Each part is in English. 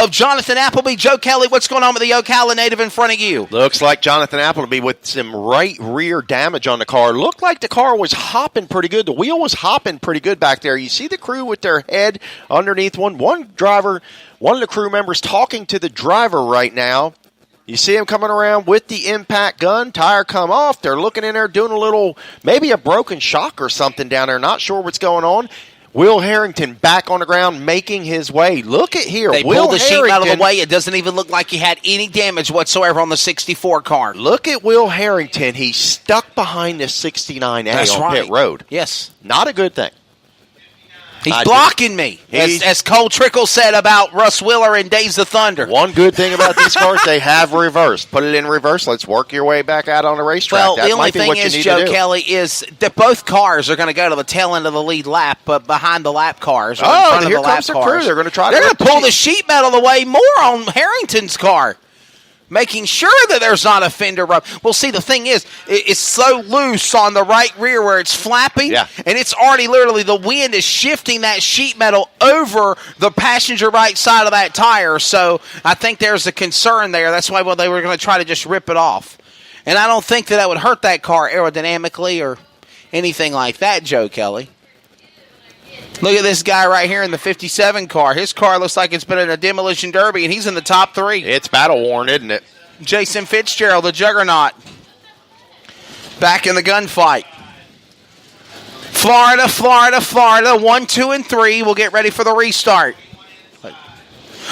of Jonathan Appleby. Joe Kelly, what's going on with the Ocala native in front of you? Looks like Jonathan Appleby with some right rear damage on the car. Looked like the car was hopping pretty good. The wheel was hopping pretty good back there. You see the crew with their head underneath one. One of the crew members talking to the driver right now. You see him coming around with the impact gun. Tire come off. They're looking in there doing a little, maybe a broken shock or something down there. Not sure what's going on. Will Harrington back on the ground making his way. Look at here. They pulled the sheet out of the way. It doesn't even look like he had any damage whatsoever on the 64 car. Look at Will Harrington. He's stuck behind the 69A on pit road. Yes. Not a good thing. He's blocking me, as Cole Trickle said about Russ Willer in Days of Thunder. One good thing about these cars, they have reversed. Put it in reverse. Let's work your way back out on the racetrack. Well, the only thing is, Joe Kelly, is that both cars are going to go to the tail end of the lead lap, but behind the lap cars. Here comes the crew. They're going to pull the sheet metal away more on Harrington's car, making sure that there's not a fender rub. Well, see, the thing is, it's so loose on the right rear where it's flapping, and it's already literally, the wind is shifting that sheet metal over the passenger right side of that tire. So I think there's a concern there. That's why they were going to try to just rip it off. And I don't think that would hurt that car aerodynamically or anything like that, Joe Kelly. Look at this guy right here in the 57 car. His car looks like it's been in a demolition derby, and he's in the top 3. It's battle-worn, isn't it? Jason Fitzgerald, the juggernaut, back in the gunfight. Florida, 1, 2, and 3. We'll get ready for the restart.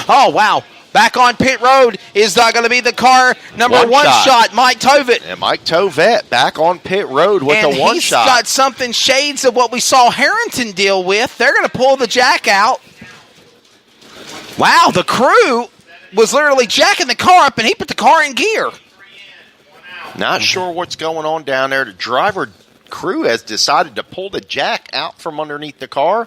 Oh, wow. Back on pit road is going to be the car number one shot, Mike Tovet. And Mike Tovet back on pit road with the one shot. And he's got something shades of what we saw Harrington deal with. They're going to pull the jack out. Wow, the crew was literally jacking the car up, and he put the car in gear. Not sure what's going on down there. The driver crew has decided to pull the jack out from underneath the car.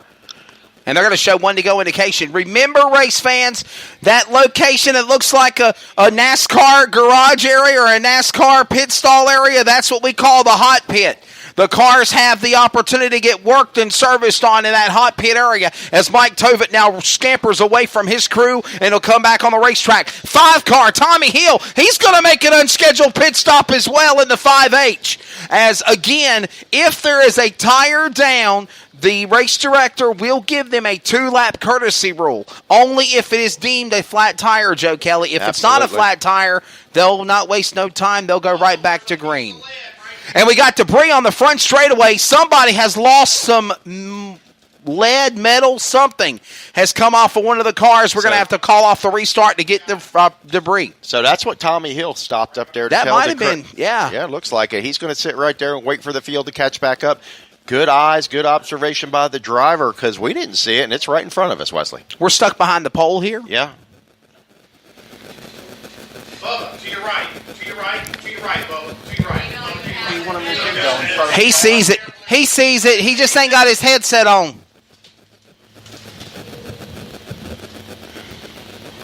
And they're going to show one to go indication. Remember, race fans, that location, it looks like a NASCAR garage area or a NASCAR pit stall area. That's what we call the hot pit. The cars have the opportunity to get worked and serviced on in that hot pit area as Mike Tovet now scampers away from his crew and he'll come back on the racetrack. 5 car, Tommy Hill, he's going to make an unscheduled pit stop as well in the 5H. As again, if there is a tire down, the race director will give them a 2-lap courtesy rule. Only if it is deemed a flat tire, Joe Kelly. If it's not a flat tire, they'll not waste no time. They'll go right back to green. And we got debris on the front straightaway. Somebody has lost some lead, metal, something has come off of one of the cars. We're going to have to call off the restart to get the debris. So that's what Tommy Hill stopped up there to that tell might have been, yeah. Yeah, it looks like it. He's going to sit right there and wait for the field to catch back up. Good eyes, good observation by the driver because we didn't see it, and it's right in front of us, Wesley. We're stuck behind the pole here? Yeah. Bubba, to your right, Bubba, to your right. He sees it. He just ain't got his headset on.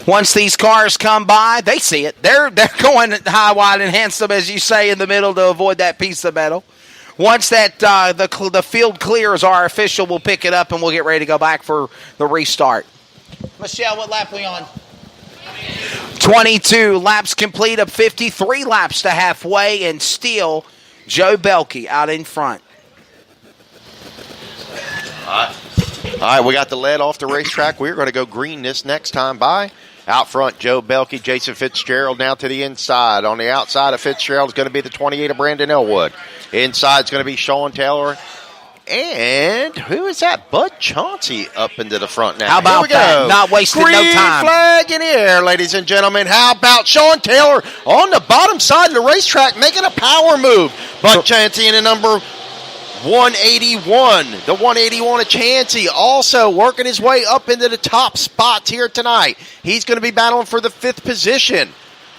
Once these cars come by, they see it. They're going high, wide, and handsome, as you say, in the middle to avoid that piece of metal. Once that the field clears, our official will pick it up, and we'll get ready to go back for the restart. Michelle, what lap are we on? 22 laps complete of 53 laps to halfway, and still Joe Belkey out in front. All right, we got the lead off the racetrack. We're going to go green this next time by. Out front, Joe Belkey, Jason Fitzgerald now to the inside. On the outside of Fitzgerald is going to be the 28 of Brandon Elwood. Inside is going to be Sean Taylor. And who is that? Bud Chauncey up into the front now. How about that? Not wasting no time. Green flag in the air, ladies and gentlemen. How about Sean Taylor on the bottom side of the racetrack making a power move? Bud Chauncey in the number 181. The 181 of Chansey also working his way up into the top spots here tonight. He's going to be battling for the 5th position.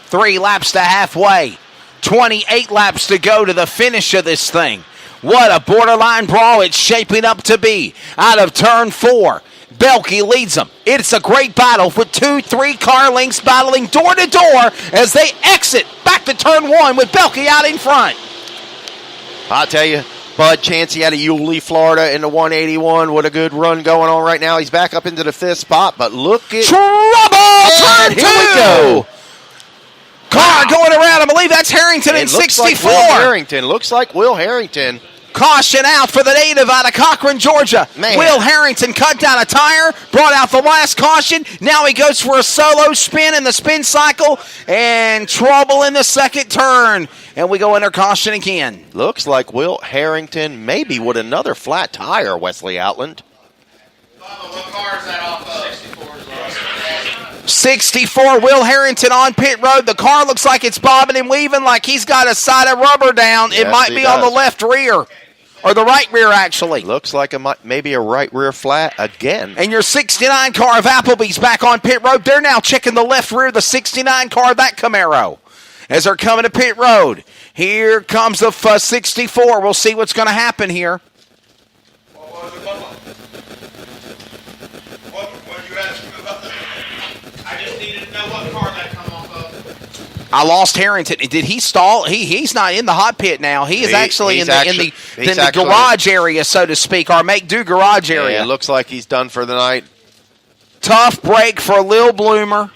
3 laps to halfway. 28 laps to go to the finish of this thing. What a borderline brawl it's shaping up to be. Out of turn 4, Belkey leads them. It's a great battle with 2-3 car lengths battling door to door as they exit back to turn 1 with Belkey out in front. I tell you, Bud Chansey out of Yulee, Florida in the 181. What a good run going on right now. He's back up into the 5th spot, but look at... Trouble! Turn believe that's Harrington in It looks 64. like Will Harrington. Looks like Will Harrington. Caution out for the native out of Cochran, Georgia. Man. Will Harrington cut down a tire, brought out the last caution. Now he goes for a solo spin in the spin cycle, and trouble in the second turn. And we go under caution again. Looks like Will Harrington maybe with another flat tire, Wesley Outland. Bubba, what car is that off of? 64, Will Harrington on pit road. The car looks like it's bobbing and weaving like he's got a side of rubber down. It Yes, might he be on the does. left rear, or the right rear, actually. Looks like maybe a right rear flat again. And your 69 car of Applebee's back on pit road. They're now checking the left rear of the 69 car of that Camaro as they're coming to pit road. Here comes the 64. We'll see what's going to happen here. What was it, Bubba? What did you ask me about that? I just needed to know what car that come off of. I lost Harrington. Did he stall? He's not in the hot pit now. He is actually in the garage area, so to speak, our make-do garage area. Yeah, it looks like he's done for the night. Tough break for Lil Bloomer.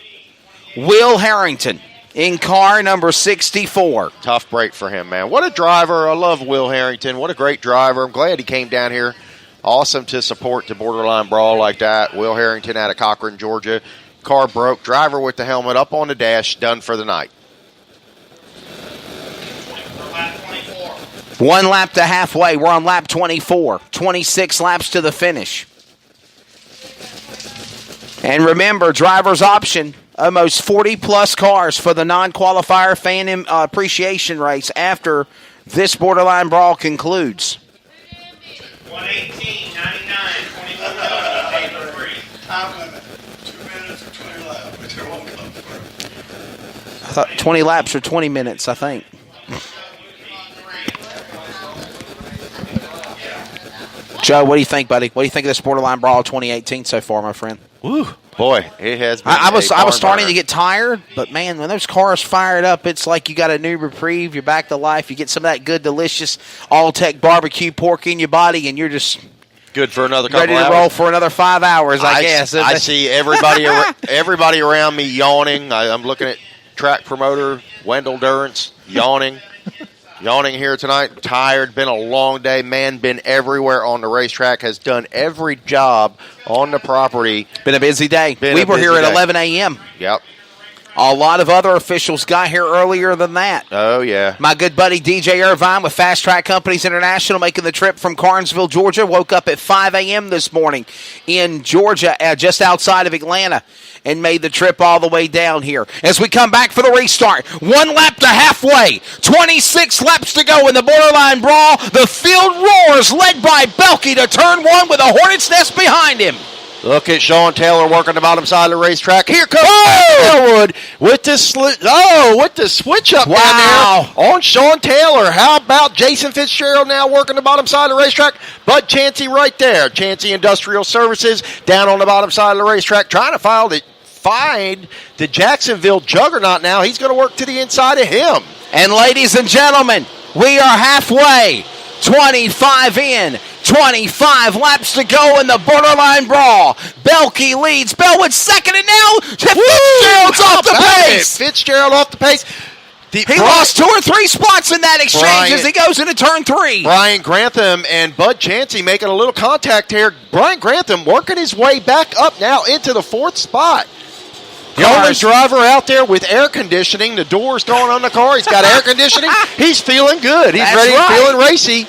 Will Harrington in car number 64. Tough break for him, man. What a driver. I love Will Harrington. What a great driver. I'm glad he came down here. Awesome to support the borderline brawl like that. Will Harrington out of Cochran, Georgia. Car broke. Driver with the helmet up on the dash. Done for the night. Lap 24. 1 lap to halfway. We're on lap 24. 26 laps to the finish. And remember, driver's option. Almost 40-plus cars for the non-qualifier fan appreciation race after this borderline brawl concludes. 118, 99, 21, 83. Time limit, 2 minutes or 20 laps, whichever one comes first. I thought 20 laps or 20 minutes, I think. Joe, what do you think, buddy? What do you think of this borderline brawl 2018 so far, my friend? Woo. Boy, it has been I was barn starting burner. to get tired, but man, when those cars fired up, it's like you got a new reprieve. You're back to life. You get some of that good, delicious all-tech barbecue pork in your body, and you're just Good for another couple ready to hours. roll for another 5 hours, I guess. I see everybody around me yawning. I'm looking at track promoter Wendell Durrance yawning. Yawning here tonight, tired, been a long day, man, been everywhere on the racetrack, has done every job on the property. Been a busy day. Been We a were here busy at day. 11 a.m. Yep. A lot of other officials got here earlier than that. Oh, yeah. My good buddy DJ Irvine with Fast Track Companies International making the trip from Carnesville, Georgia. Woke up at 5 a.m. this morning in Georgia, just outside of Atlanta, and made the trip all the way down here. As we come back for the restart, 1 lap to halfway, 26 laps to go in the borderline brawl. The field roars, led by Belkey to turn 1 with a hornet's nest behind him. Look at Sean Taylor working the bottom side of the racetrack. Here comes Elwood with the switch up Wow. down there on Sean Taylor. How about Jason Fitzgerald now working the bottom side of the racetrack? Bud Chansey right there. Chansey Industrial Services down on the bottom side of the racetrack trying to find the Jacksonville Juggernaut now. He's going to work to the inside of him. And ladies and gentlemen, we are halfway. 25 in, 25 laps to go in the borderline brawl. Belkey leads. Bellwood second, and now Fitzgerald's off the pace. Fitzgerald off the pace. He lost 2 or 3 spots in that exchange as he goes into turn 3. Brian Grantham and Bud Chansey making a little contact here. Brian Grantham working his way back up now into the 4th spot. The only driver out there with air conditioning. The door's going on the car. He's got air conditioning. He's feeling good. He's That's ready, right. feeling racy.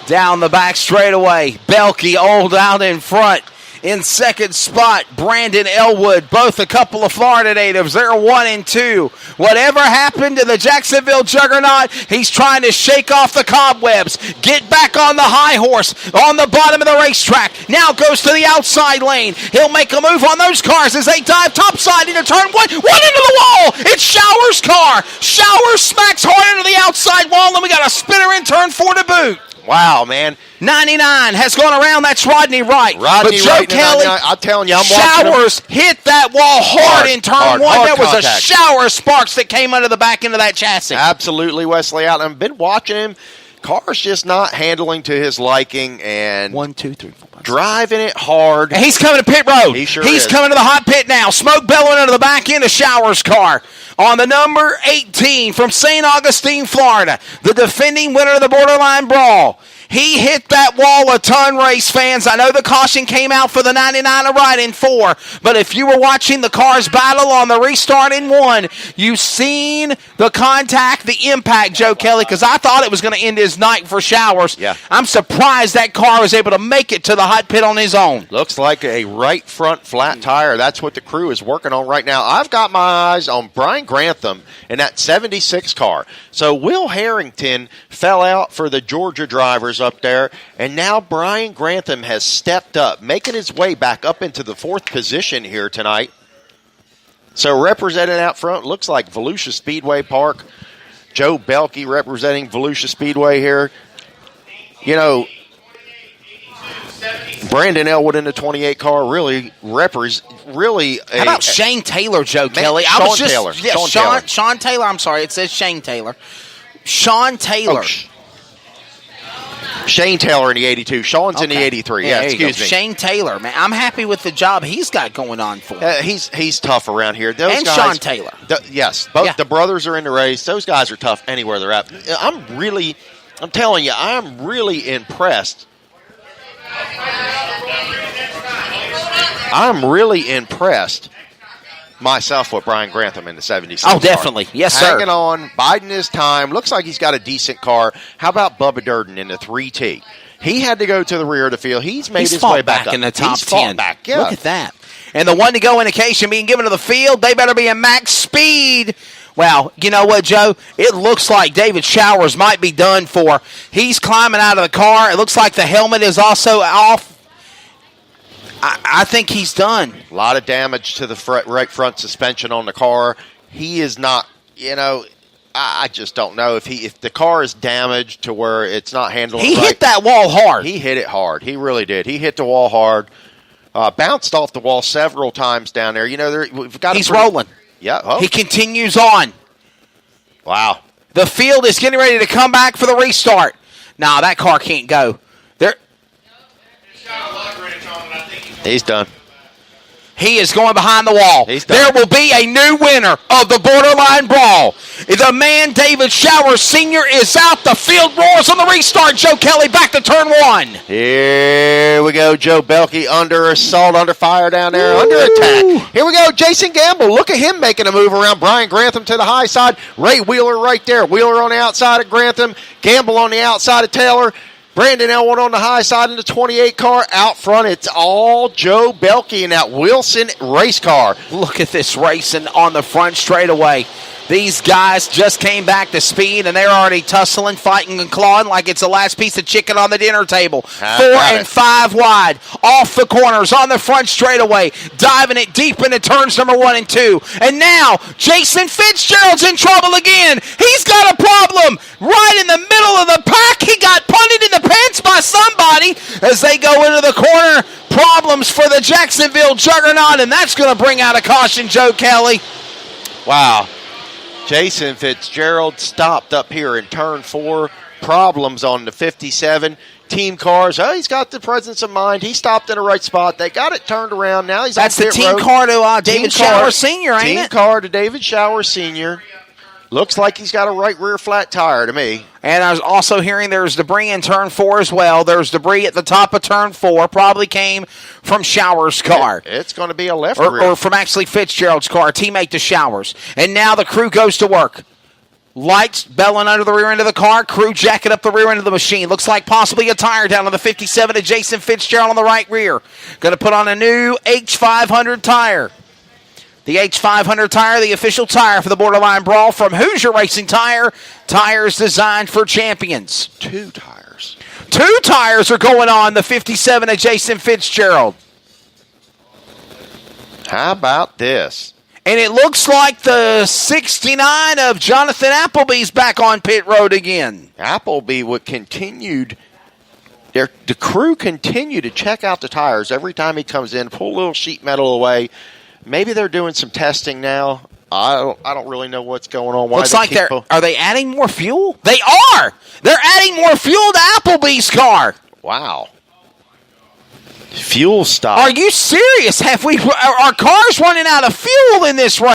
Down the back straightaway. Belkey old out in front. In second spot, Brandon Elwood, both a couple of Florida natives. They're 1 and 2. Whatever happened to the Jacksonville Juggernaut, he's trying to shake off the cobwebs, get back on the high horse on the bottom of the racetrack. Now goes to the outside lane. He'll make a move on those cars as they dive topside into turn 1. 1 into the wall. It's Showers' car. Showers smacks hard into the outside wall, and we got a spinner in turn 4 to boot. Wow, man. 99 has gone around. That's Rodney Wright. Rodney but Joe Wright, Kelly, I'm telling you, I'm watching him. Showers hit that wall hard in turn 1. hard There was contact. a shower of sparks that came under the back end of that chassis. Absolutely, Wesley out. I've been watching him. Car's just not handling to his liking and 1, 2, 3, 4, 5, driving it hard. And he's coming to pit road. He sure He's is. coming to the hot pit now. Smoke bellowing into the back end of Showers' car. On the number 18 from St. Augustine, Florida, the defending winner of the Borderline Brawl. He hit that wall a ton, race fans. I know the caution came out for the 99 to right in 4, but if you were watching the cars battle on the restart in 1, you seen the contact, the impact, Joe Kelly, because I thought it was going to end his night for Showers. Yeah. I'm surprised that car was able to make it to the hot pit on his own. Looks like a right front flat tire. That's what the crew is working on right now. I've got my eyes on Brian Grantham in that 76 car. So Will Harrington fell out for the Georgia drivers up there, and now Brian Grantham has stepped up, making his way back up into the 4th position here tonight. So representing out front, looks like Volusia Speedway Park. Joe Belke representing Volusia Speedway here. You know, Brandon Elwood in the 28 car really How about Shane Taylor, Joe Kelly? Sean Taylor. Yeah, Sean Taylor. I'm sorry, it says Shane Taylor. Sean Taylor. Shane Taylor in the 82. Sean's in the 83. Yeah, excuse me. Shane Taylor, man. I'm happy with the job he's got going on for him. He's tough around here. Those and guys, Sean Taylor. Yes, both the brothers are in the race. Those guys are tough anywhere they're at. I'm telling you, I'm really impressed. I'm really impressed myself with Brian Grantham in the 76. Oh, definitely. Yes, sir. Hanging on, biding his time. Looks like he's got a decent car. How about Bubba Durden in the 3T? He had to go to the rear of the field. He's made his way back up. In the top 10. Back, yeah. Look at that. And the 1 to go indication being given to the field, they better be in max speed. Well, you know what, Joe? It looks like David Showers might be done for. He's climbing out of the car. It looks like the helmet is also off. I think he's done. A lot of damage to the right front suspension on the car. He is not, I just don't know if the car is damaged to where it's not handling He right. hit that wall hard. He hit it hard. He really did. He hit the wall hard. Bounced off the wall several times down there. We've got. He's rolling. Yeah. Oh. He continues on. Wow. The field is getting ready to come back for the restart. Now that car can't go. He's done. He is going behind the wall. He's done. There will be a new winner of the Borderline Brawl. The man, David Showers Sr., is out. The field roars on the restart. Joe Kelly back to turn 1. Here we go. Joe Belke under assault, under fire down there, under attack. Here we go. Jason Gamble. Look at him making a move around Brian Grantham to the high side. Ray Wheeler right there. Wheeler on the outside of Grantham. Gamble on the outside of Taylor. Brandon Elwood on the high side in the 28 car. Out front, it's all Joe Belke in that Wilson race car. Look at this racing on the front straightaway. These guys just came back to speed, and they're already tussling, fighting, and clawing like it's the last piece of chicken on the dinner table. 4 and 5 wide, off the corners, on the front straightaway, diving it deep into turns number 1 and 2. And now, Jason Fitzgerald's in trouble again. He's got a problem right in the middle of the pack. He got punted in the pants by somebody as they go into the corner. Problems for the Jacksonville Juggernaut, and that's going to bring out a caution, Joe Kelly. Wow. Jason Fitzgerald stopped up here in turn 4. Problems on the 57. Team cars. Oh, he's got the presence of mind. He stopped in the right spot. They got it turned around. Now he's That's on the pit team road. car to David Showers Sr., ain't it? Team car to David Showers Sr. Looks like he's got a right rear flat tire to me. And I was also hearing there's debris in turn 4 as well. There's debris at the top of turn 4. Probably came from Showers' car. It's going to be a left rear. Or from actually Fitzgerald's car, teammate to Showers. And now the crew goes to work. Lights belling under the rear end of the car. Crew jacking up the rear end of the machine. Looks like possibly a tire down on the 57 to Jason Fitzgerald on the right rear. Going to put on a new H500 tire. The H500 tire, the official tire for the Borderline Brawl from Hoosier Racing Tire. Tires designed for champions. 2 tires. 2 tires are going on the 57 of Jason Fitzgerald. How about this? And it looks like the 69 of Jonathan Appleby's back on pit road again. Appleby continued. The crew continued to check out the tires every time he comes in, pull a little sheet metal away. Maybe they're doing some testing now. I don't really know what's going on. Why Looks they like keep are they adding more fuel? They are! They're adding more fuel to Applebee's car! Wow. Fuel stop. Are you serious? Are cars running out of fuel in this race?